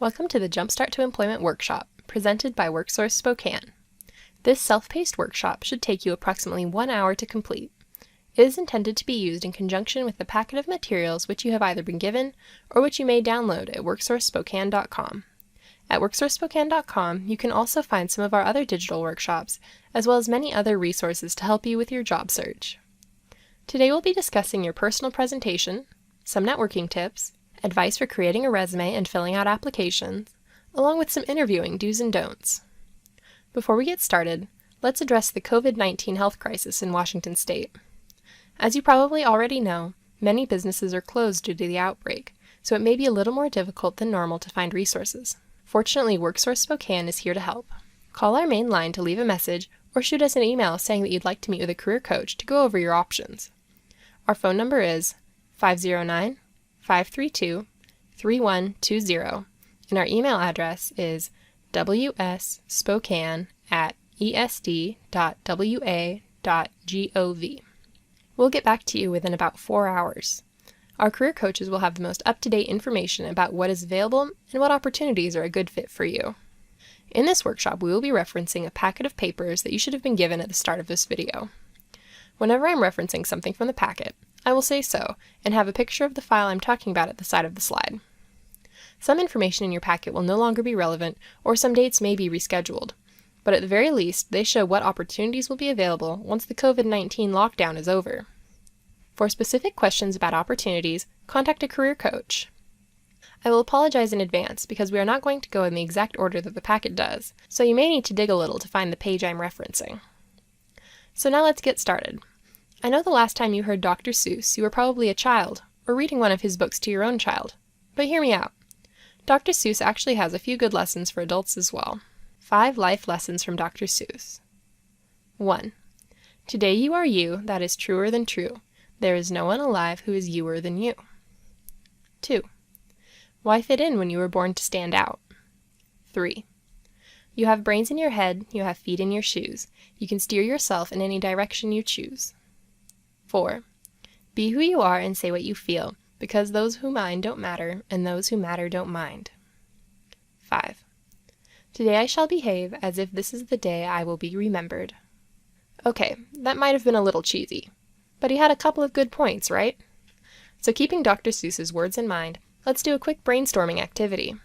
Welcome to the Jumpstart to Employment workshop, presented by WorkSource Spokane. This self-paced workshop should take you approximately 1 hour to complete. It is intended to be used in conjunction with the packet of materials which you have either been given or which you may download at worksourcespokane.com. At worksourcespokane.com, you can also find some of our other digital workshops, as well as many other resources to help you with your job search. Today we'll be discussing your personal presentation, some networking tips, advice for creating a resume and filling out applications, along with some interviewing do's and don'ts. Before we get started, let's address the COVID-19 health crisis in Washington State. As you probably already know, many businesses are closed due to the outbreak, so it may be a little more difficult than normal to find resources. Fortunately, WorkSource Spokane is here to help. Call our main line to leave a message or shoot us an email saying that you'd like to meet with a career coach to go over your options. Our phone number is 509-532-3120, and our email address is wsspokane@esd.wa.gov. We'll get back to you within about 4 hours. Our career coaches will have the most up-to-date information about what is available and what opportunities are a good fit for you. In this workshop, we will be referencing a packet of papers that you should have been given at the start of this video. Whenever I'm referencing something from the packet, I will say so, and have a picture of the file I'm talking about at the side of the slide. Some information in your packet will no longer be relevant, or some dates may be rescheduled, but at the very least, they show what opportunities will be available once the COVID-19 lockdown is over. For specific questions about opportunities, contact a career coach. I will apologize in advance because we are not going to go in the exact order that the packet does, so you may need to dig a little to find the page I'm referencing. So now let's get started. I know the last time you heard Dr. Seuss, you were probably a child, or reading one of his books to your own child. But hear me out. Dr. Seuss actually has a few good lessons for adults as well. 5 life lessons from Dr. Seuss. 1. Today you are you, that is truer than true. There is no one alive who is youer than you. 2. Why fit in when you were born to stand out? 3. You have brains in your head, you have feet in your shoes. You can steer yourself in any direction you choose. 4. Be who you are and say what you feel, because those who mind don't matter, and those who matter don't mind. 5. Today I shall behave as if this is the day I will be remembered. Okay, that might have been a little cheesy, but he had a couple of good points, right? So keeping Dr. Seuss's words in mind, let's do a quick brainstorming activity.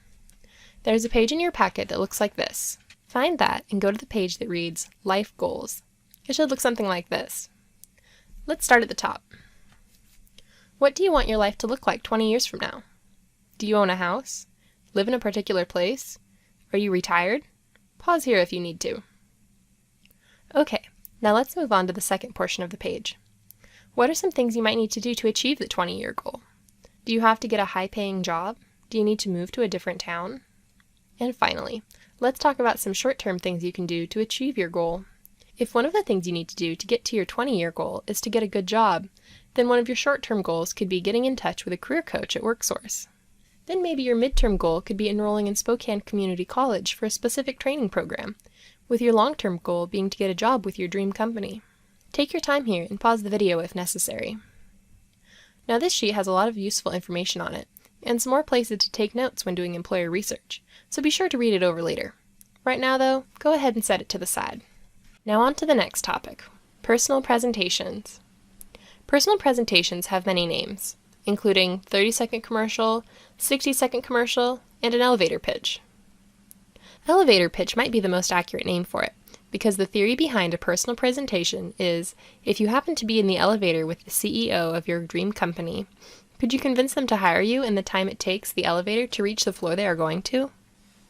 There's a page in your packet that looks like this. Find that and go to the page that reads Life Goals. It should look something like this. Let's start at the top. What do you want your life to look like 20 years from now? Do you own a house? Live in a particular place? Are you retired? Pause here if you need to. Okay, now let's move on to the second portion of the page. What are some things you might need to do to achieve the 20-year goal? Do you have to get a high-paying job? Do you need to move to a different town? And finally, let's talk about some short-term things you can do to achieve your goal. If one of the things you need to do to get to your 20-year goal is to get a good job, then one of your short-term goals could be getting in touch with a career coach at WorkSource. Then maybe your midterm goal could be enrolling in Spokane Community College for a specific training program, with your long-term goal being to get a job with your dream company. Take your time here and pause the video if necessary. Now this sheet has a lot of useful information on it, and some more places to take notes when doing employer research, so be sure to read it over later. Right now though, go ahead and set it to the side. Now on to the next topic, personal presentations. Personal presentations have many names, including 30-second commercial, 60-second commercial, and an elevator pitch. Elevator pitch might be the most accurate name for it, because the theory behind a personal presentation is, if you happen to be in the elevator with the CEO of your dream company, could you convince them to hire you in the time it takes the elevator to reach the floor they are going to?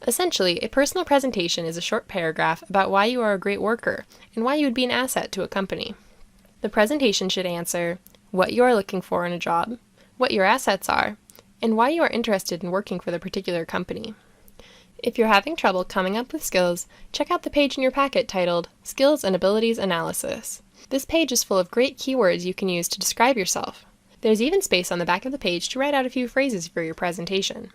Essentially, a personal presentation is a short paragraph about why you are a great worker and why you would be an asset to a company. The presentation should answer what you are looking for in a job, what your assets are, and why you are interested in working for the particular company. If you're having trouble coming up with skills, check out the page in your packet titled Skills and Abilities Analysis. This page is full of great keywords you can use to describe yourself. There's even space on the back of the page to write out a few phrases for your presentation.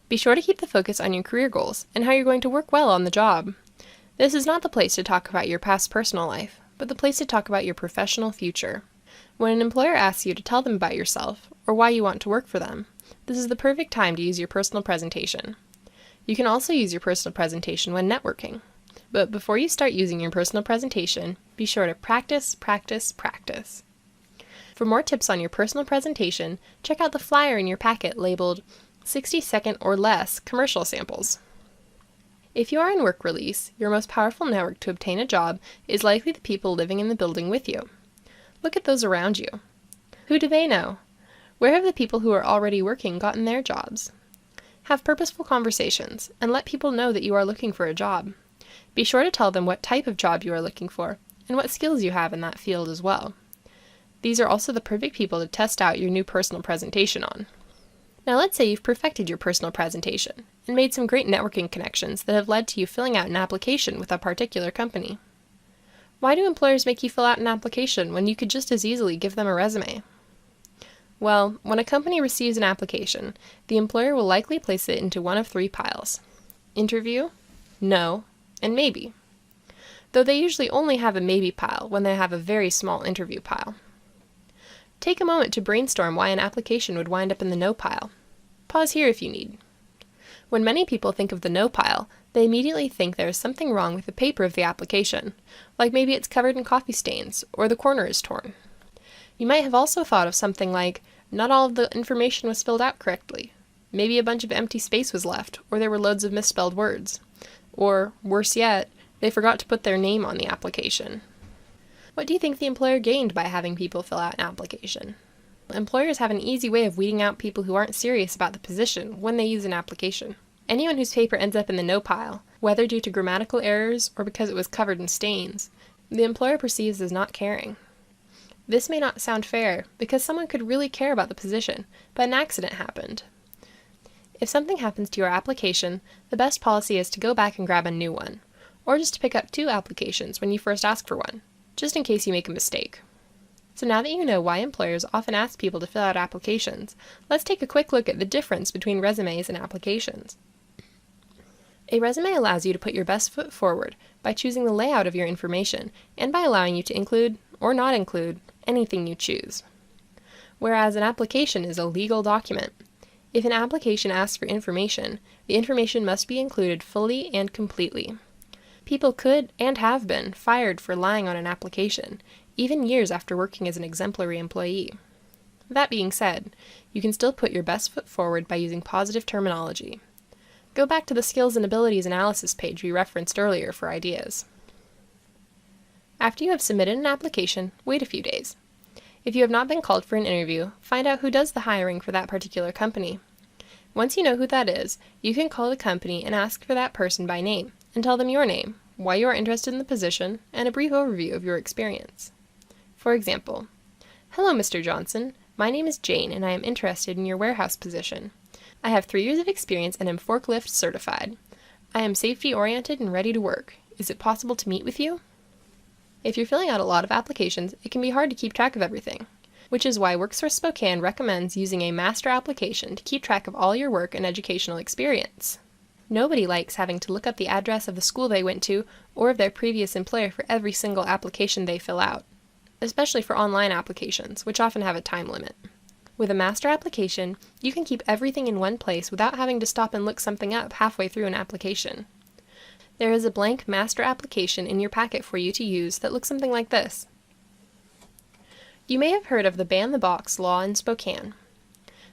Be sure to keep the focus on your career goals and how you're going to work well on the job. This is not the place to talk about your past personal life, but the place to talk about your professional future. When an employer asks you to tell them about yourself, or why you want to work for them, this is the perfect time to use your personal presentation. You can also use your personal presentation when networking. But before you start using your personal presentation, be sure to practice, practice, practice. For more tips on your personal presentation, check out the flyer in your packet labeled 60-second or less commercial samples. If you are in work release, your most powerful network to obtain a job is likely the people living in the building with you. Look at those around you. Who do they know? Where have the people who are already working gotten their jobs? Have purposeful conversations, and let people know that you are looking for a job. Be sure to tell them what type of job you are looking for, and what skills you have in that field as well. These are also the perfect people to test out your new personal presentation on. Now let's say you've perfected your personal presentation, and made some great networking connections that have led to you filling out an application with a particular company. Why do employers make you fill out an application when you could just as easily give them a resume? Well, when a company receives an application, the employer will likely place it into one of three piles: interview, no, and maybe. Though they usually only have a maybe pile when they have a very small interview pile. Take a moment to brainstorm why an application would wind up in the no pile. Pause here if you need. When many people think of the no pile, they immediately think there is something wrong with the paper of the application, like maybe it's covered in coffee stains, or the corner is torn. You might have also thought of something like, not all of the information was filled out correctly. Maybe a bunch of empty space was left, or there were loads of misspelled words. Or, worse yet, they forgot to put their name on the application. What do you think the employer gained by having people fill out an application? Employers have an easy way of weeding out people who aren't serious about the position when they use an application. Anyone whose paper ends up in the no pile, whether due to grammatical errors or because it was covered in stains, the employer perceives as not caring. This may not sound fair, because someone could really care about the position, but an accident happened. If something happens to your application, the best policy is to go back and grab a new one, or just to pick up 2 applications when you first ask for one, just in case you make a mistake. So now that you know why employers often ask people to fill out applications, let's take a quick look at the difference between resumes and applications. A resume allows you to put your best foot forward by choosing the layout of your information and by allowing you to include, or not include, anything you choose. Whereas an application is a legal document. If an application asks for information, the information must be included fully and completely. People could, and have been, fired for lying on an application, even years after working as an exemplary employee. That being said, you can still put your best foot forward by using positive terminology. Go back to the Skills and Abilities analysis page we referenced earlier for ideas. After you have submitted an application, wait a few days. If you have not been called for an interview, find out who does the hiring for that particular company. Once you know who that is, you can call the company and ask for that person by name, and tell them your name, why you are interested in the position, and a brief overview of your experience. For example, "Hello, Mr. Johnson. My name is Jane, and I am interested in your warehouse position. I have 3 years of experience and am forklift certified. I am safety-oriented and ready to work. Is it possible to meet with you?" If you're filling out a lot of applications, it can be hard to keep track of everything, which is why WorkSource Spokane recommends using a master application to keep track of all your work and educational experience. Nobody likes having to look up the address of the school they went to or of their previous employer for every single application they fill out, especially for online applications, which often have a time limit. With a master application, you can keep everything in one place without having to stop and look something up halfway through an application. There is a blank master application in your packet for you to use that looks something like this. You may have heard of the Ban the Box law in Spokane.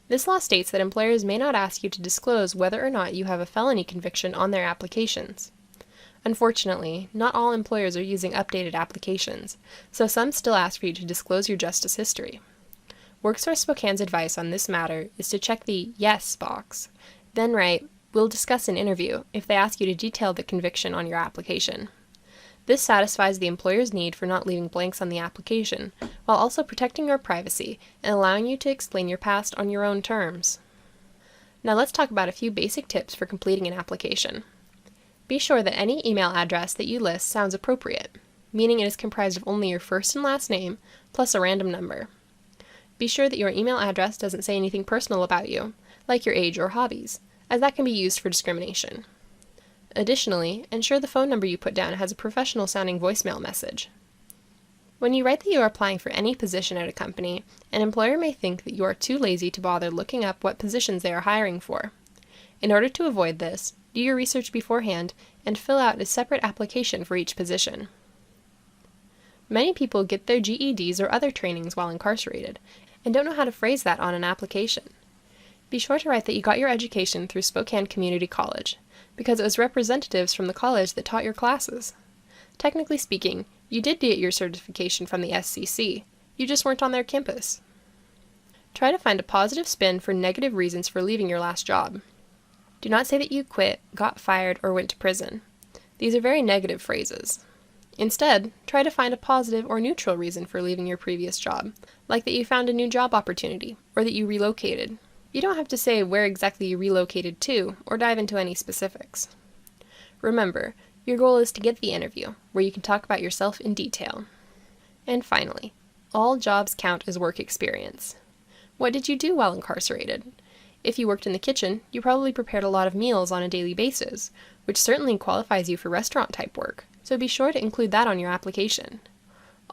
This law states that employers may not ask you to disclose whether or not you have a felony conviction on their applications. Unfortunately, not all employers are using updated applications, so some still ask for you to disclose your justice history. WorkSource Spokane's advice on this matter is to check the Yes box, then write, "We'll discuss an interview," if they ask you to detail the conviction on your application. This satisfies the employer's need for not leaving blanks on the application, while also protecting your privacy and allowing you to explain your past on your own terms. Now let's talk about a few basic tips for completing an application. Be sure that any email address that you list sounds appropriate, meaning it is comprised of only your first and last name, plus a random number. Be sure that your email address doesn't say anything personal about you, like your age or hobbies, as that can be used for discrimination. Additionally, ensure the phone number you put down has a professional-sounding voicemail message. When you write that you are applying for any position at a company, an employer may think that you are too lazy to bother looking up what positions they are hiring for. In order to avoid this, do your research beforehand and fill out a separate application for each position. Many people get their GEDs or other trainings while incarcerated and don't know how to phrase that on an application. Be sure to write that you got your education through Spokane Community College, because it was representatives from the college that taught your classes. Technically speaking, you did get your certification from the SCC, you just weren't on their campus. Try to find a positive spin for negative reasons for leaving your last job. Do not say that you quit, got fired, or went to prison. These are very negative phrases. Instead, try to find a positive or neutral reason for leaving your previous job, like that you found a new job opportunity, or that you relocated. You don't have to say where exactly you relocated to, or dive into any specifics. Remember, your goal is to get the interview, where you can talk about yourself in detail. And finally, all jobs count as work experience. What did you do while incarcerated? If you worked in the kitchen, you probably prepared a lot of meals on a daily basis, which certainly qualifies you for restaurant-type work, so be sure to include that on your application.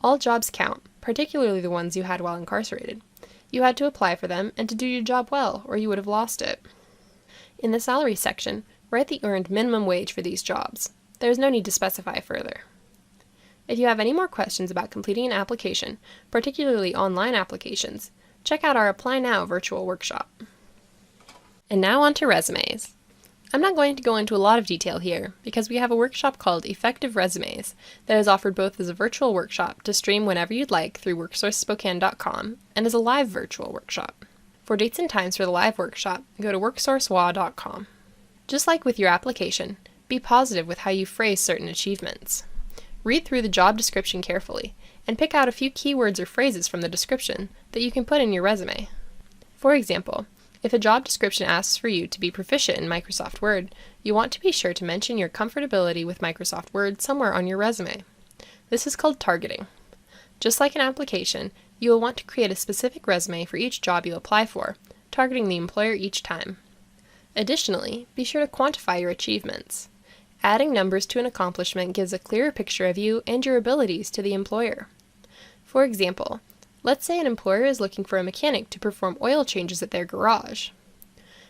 All jobs count, particularly the ones you had while incarcerated. You had to apply for them and to do your job well, or you would have lost it. In the salary section, write the earned minimum wage for these jobs. There is no need to specify further. If you have any more questions about completing an application, particularly online applications, check out our Apply Now virtual workshop. And now on to resumes. I'm not going to go into a lot of detail here, because we have a workshop called Effective Resumes that is offered both as a virtual workshop to stream whenever you'd like through WorkSourceSpokane.com and as a live virtual workshop. For dates and times for the live workshop, go to WorkSourceWA.com. Just like with your application, be positive with how you phrase certain achievements. Read through the job description carefully, and pick out a few keywords or phrases from the description that you can put in your resume. For example, if a job description asks for you to be proficient in Microsoft Word, you want to be sure to mention your comfortability with Microsoft Word somewhere on your resume. This is called targeting. Just like an application, you will want to create a specific resume for each job you apply for, targeting the employer each time. Additionally, be sure to quantify your achievements. Adding numbers to an accomplishment gives a clearer picture of you and your abilities to the employer. For example, let's say an employer is looking for a mechanic to perform oil changes at their garage.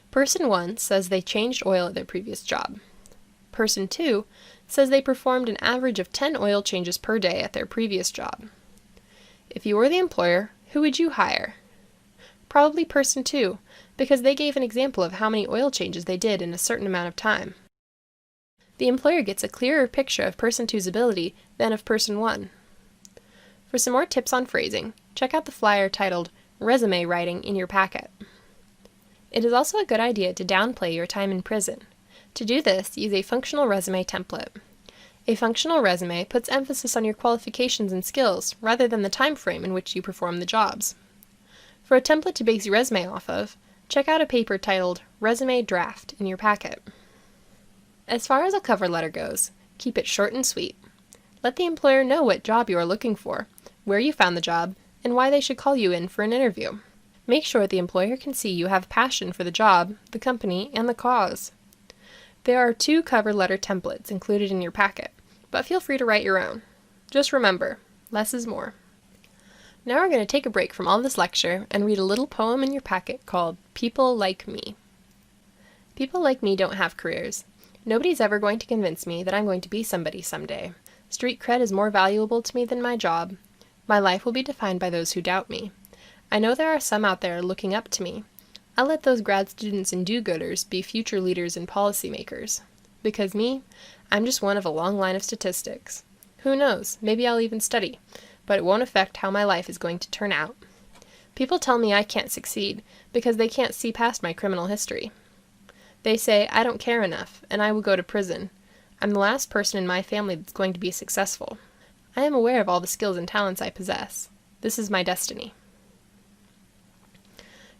Person 1 says they changed oil at their previous job. Person 2 says they performed an average of 10 oil changes per day at their previous job. If you were the employer, who would you hire? Probably person 2, because they gave an example of how many oil changes they did in a certain amount of time. The employer gets a clearer picture of person 2's ability than of person 1. For some more tips on phrasing, check out the flyer titled Resume Writing in your packet. It is also a good idea to downplay your time in prison. To do this, use a functional resume template. A functional resume puts emphasis on your qualifications and skills rather than the time frame in which you perform the jobs. For a template to base your resume off of, check out a paper titled Resume Draft in your packet. As far as a cover letter goes, keep it short and sweet. Let the employer know what job you are looking for, where you found the job, and why they should call you in for an interview. Make sure the employer can see you have passion for the job, the company, and the cause. There are 2 cover letter templates included in your packet, but feel free to write your own. Just remember, less is more. Now we're going to take a break from all this lecture and read a little poem in your packet called People Like Me. People like me don't have careers. Nobody's ever going to convince me that I'm going to be somebody someday. Street cred is more valuable to me than my job. My life will be defined by those who doubt me. I know there are some out there looking up to me. I'll let those grad students and do-gooders be future leaders and policymakers. Because me, I'm just one of a long line of statistics. Who knows, maybe I'll even study, but it won't affect how my life is going to turn out. People tell me I can't succeed because they can't see past my criminal history. They say I don't care enough, and I will go to prison. I'm the last person in my family that's going to be successful. I am aware of all the skills and talents I possess. This is my destiny.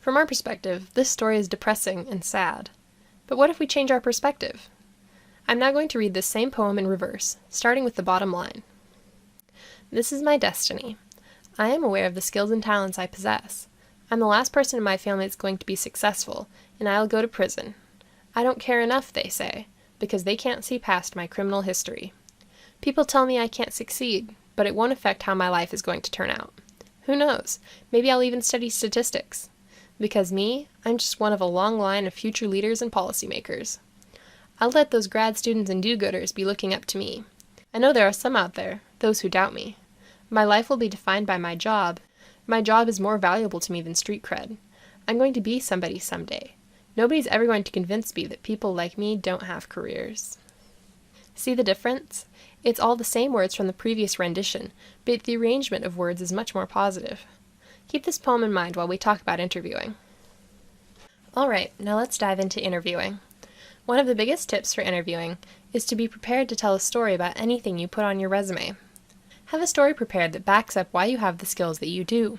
From our perspective, this story is depressing and sad. But what if we change our perspective? I'm now going to read this same poem in reverse, starting with the bottom line. This is my destiny. I am aware of the skills and talents I possess. I'm the last person in my family that's going to be successful, and I'll go to prison. I don't care enough, they say, because they can't see past my criminal history. People tell me I can't succeed, but it won't affect how my life is going to turn out. Who knows? Maybe I'll even study statistics. Because me, I'm just one of a long line of future leaders and policymakers. I'll let those grad students and do-gooders be looking up to me. I know there are some out there, those who doubt me. My life will be defined by my job. My job is more valuable to me than street cred. I'm going to be somebody someday. Nobody's ever going to convince me that people like me don't have careers. See the difference? It's all the same words from the previous rendition, but the arrangement of words is much more positive. Keep this poem in mind while we talk about interviewing. Alright, now let's dive into interviewing. One of the biggest tips for interviewing is to be prepared to tell a story about anything you put on your resume. Have a story prepared that backs up why you have the skills that you do.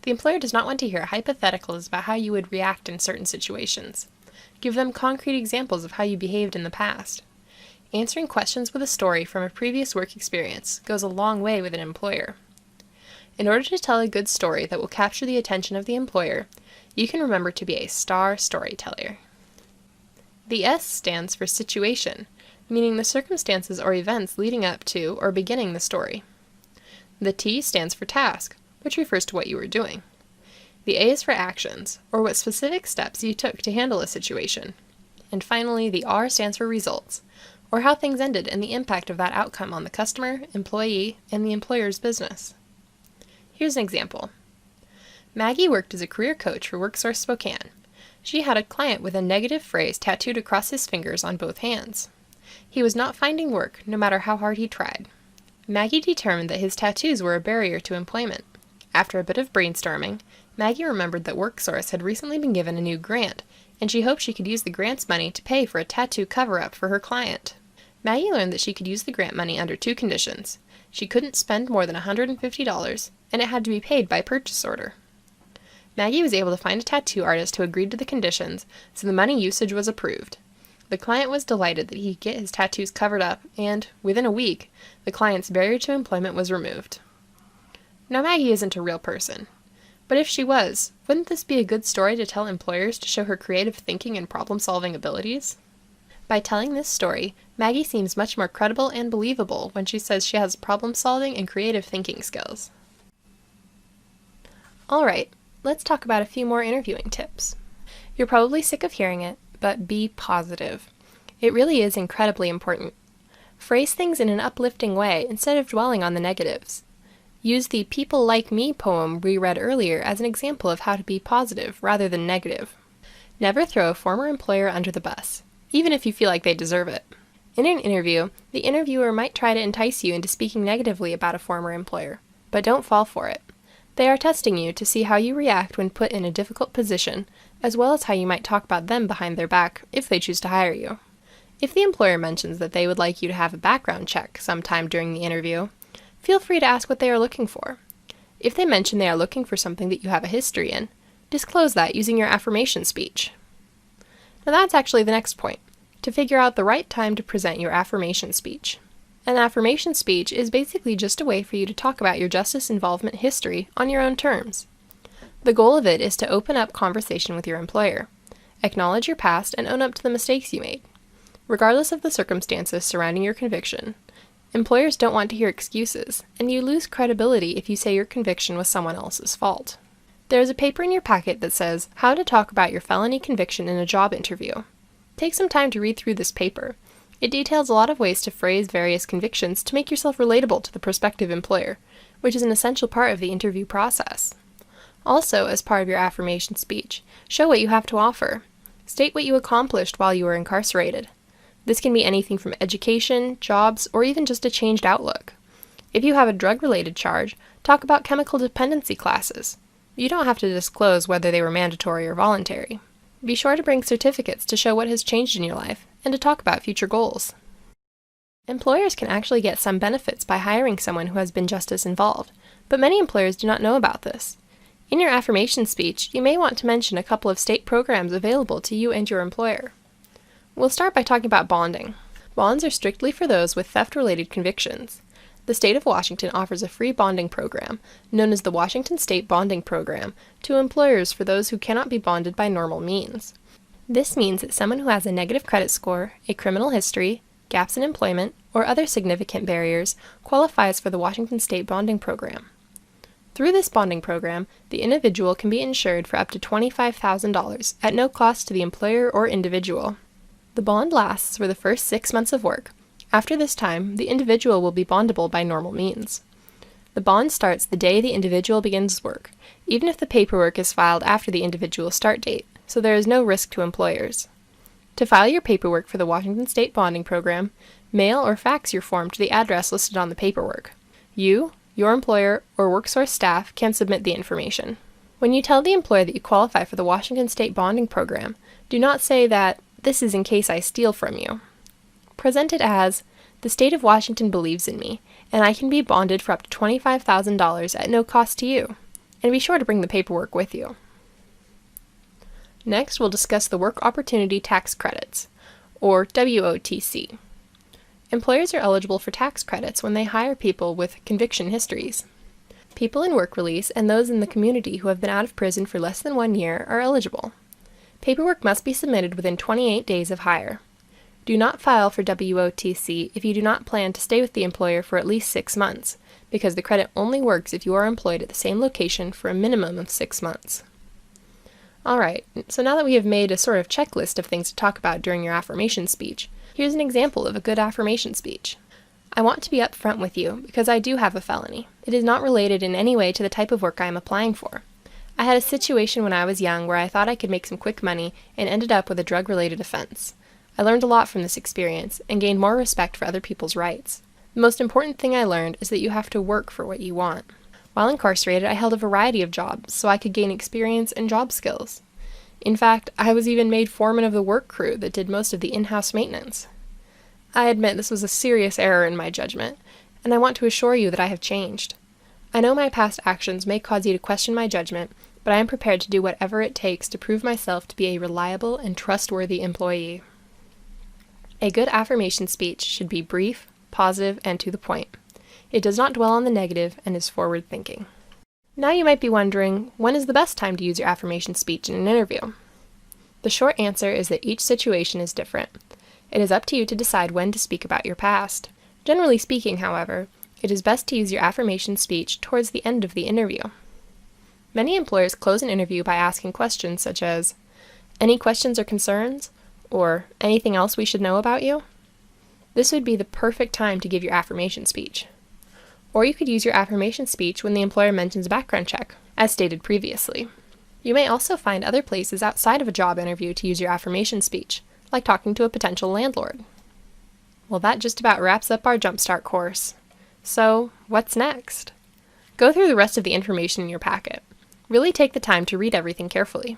The employer does not want to hear hypotheticals about how you would react in certain situations. Give them concrete examples of how you behaved in the past. Answering questions with a story from a previous work experience goes a long way with an employer. In order to tell a good story that will capture the attention of the employer, you can remember to be a star storyteller. The S stands for situation, meaning the circumstances or events leading up to or beginning the story. The T stands for task, which refers to what you were doing. The A is for actions, or what specific steps you took to handle a situation. And finally, the R stands for results, or how things ended and the impact of that outcome on the customer, employee, and the employer's business. Here's an example. Maggie worked as a career coach for WorkSource Spokane. She had a client with a negative phrase tattooed across his fingers on both hands. He was not finding work, no matter how hard he tried. Maggie determined that his tattoos were a barrier to employment. After a bit of brainstorming, Maggie remembered that WorkSource had recently been given a new grant, and she hoped she could use the grant's money to pay for a tattoo cover-up for her client. Maggie learned that she could use the grant money under two conditions. She couldn't spend more than $150, and it had to be paid by purchase order. Maggie was able to find a tattoo artist who agreed to the conditions, so the money usage was approved. The client was delighted that he could get his tattoos covered up, and, within a week, the client's barrier to employment was removed. Now Maggie isn't a real person. But if she was, wouldn't this be a good story to tell employers to show her creative thinking and problem-solving abilities? By telling this story, Maggie seems much more credible and believable when she says she has problem-solving and creative thinking skills. Alright, let's talk about a few more interviewing tips. You're probably sick of hearing it, but be positive. It really is incredibly important. Phrase things in an uplifting way instead of dwelling on the negatives. Use the People Like Me poem we read earlier as an example of how to be positive rather than negative. Never throw a former employer under the bus, even if you feel like they deserve it. In an interview, the interviewer might try to entice you into speaking negatively about a former employer, but don't fall for it. They are testing you to see how you react when put in a difficult position, as well as how you might talk about them behind their back if they choose to hire you. If the employer mentions that they would like you to have a background check sometime during the interview, feel free to ask what they are looking for. If they mention they are looking for something that you have a history in, disclose that using your affirmation speech. Now that's actually the next point, to figure out the right time to present your affirmation speech. An affirmation speech is basically just a way for you to talk about your justice involvement history on your own terms. The goal of it is to open up conversation with your employer, acknowledge your past, and own up to the mistakes you made. Regardless of the circumstances surrounding your conviction, employers don't want to hear excuses, and you lose credibility if you say your conviction was someone else's fault. There is a paper in your packet that says, How to Talk About Your Felony Conviction in a Job Interview. Take some time to read through this paper. It details a lot of ways to phrase various convictions to make yourself relatable to the prospective employer, which is an essential part of the interview process. Also, as part of your affirmation speech, show what you have to offer. State what you accomplished while you were incarcerated. This can be anything from education, jobs, or even just a changed outlook. If you have a drug-related charge, talk about chemical dependency classes. You don't have to disclose whether they were mandatory or voluntary. Be sure to bring certificates to show what has changed in your life, and to talk about future goals. Employers can actually get some benefits by hiring someone who has been justice involved, but many employers do not know about this. In your affirmation speech, you may want to mention a couple of state programs available to you and your employer. We'll start by talking about bonding. Bonds are strictly for those with theft-related convictions. The state of Washington offers a free bonding program, known as the Washington State Bonding Program, to employers for those who cannot be bonded by normal means. This means that someone who has a negative credit score, a criminal history, gaps in employment, or other significant barriers qualifies for the Washington State Bonding Program. Through this bonding program, the individual can be insured for up to $25,000 at no cost to the employer or individual. The bond lasts for the first 6 months of work. After this time, the individual will be bondable by normal means. The bond starts the day the individual begins work, even if the paperwork is filed after the individual's start date, so there is no risk to employers. To file your paperwork for the Washington State Bonding Program, mail or fax your form to the address listed on the paperwork. You, your employer, or WorkSource staff can submit the information. When you tell the employer that you qualify for the Washington State Bonding Program, do not say that this is in case I steal from you. Present it as, the state of Washington believes in me, and I can be bonded for up to $25,000 at no cost to you. And be sure to bring the paperwork with you. Next, we'll discuss the Work Opportunity Tax Credits, or WOTC. Employers are eligible for tax credits when they hire people with conviction histories. People in work release and those in the community who have been out of prison for less than 1 year are eligible. Paperwork must be submitted within 28 days of hire. Do not file for WOTC if you do not plan to stay with the employer for at least 6 months, because the credit only works if you are employed at the same location for a minimum of 6 months. Alright, so now that we have made a sort of checklist of things to talk about during your affirmation speech, here's an example of a good affirmation speech. I want to be upfront with you because I do have a felony. It is not related in any way to the type of work I am applying for. I had a situation when I was young where I thought I could make some quick money and ended up with a drug-related offense. I learned a lot from this experience and gained more respect for other people's rights. The most important thing I learned is that you have to work for what you want. While incarcerated, I held a variety of jobs so I could gain experience and job skills. In fact, I was even made foreman of the work crew that did most of the in-house maintenance. I admit this was a serious error in my judgment, and I want to assure you that I have changed. I know my past actions may cause you to question my judgment, but I am prepared to do whatever it takes to prove myself to be a reliable and trustworthy employee. A good affirmation speech should be brief, positive, and to the point. It does not dwell on the negative and is forward-thinking. Now you might be wondering, when is the best time to use your affirmation speech in an interview? The short answer is that each situation is different. It is up to you to decide when to speak about your past. Generally speaking, however, it is best to use your affirmation speech towards the end of the interview. Many employers close an interview by asking questions such as, "Any questions or concerns?" or "Anything else we should know about you?" This would be the perfect time to give your affirmation speech. Or you could use your affirmation speech when the employer mentions a background check, as stated previously. You may also find other places outside of a job interview to use your affirmation speech, like talking to a potential landlord. Well, that just about wraps up our Jumpstart course. So, what's next? Go through the rest of the information in your packet. Really take the time to read everything carefully.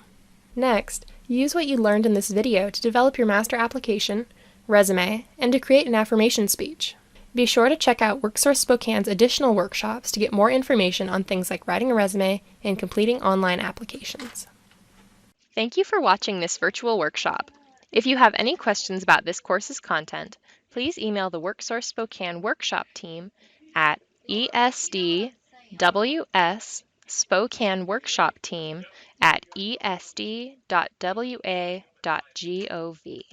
Next, use what you learned in this video to develop your master application, resume, and to create an affirmation speech. Be sure to check out WorkSource Spokane's additional workshops to get more information on things like writing a resume and completing online applications. Thank you for watching this virtual workshop. If you have any questions about this course's content, please email the WorkSource Spokane workshop team at esdwsspokaneworkshopteam@esd.wa.gov.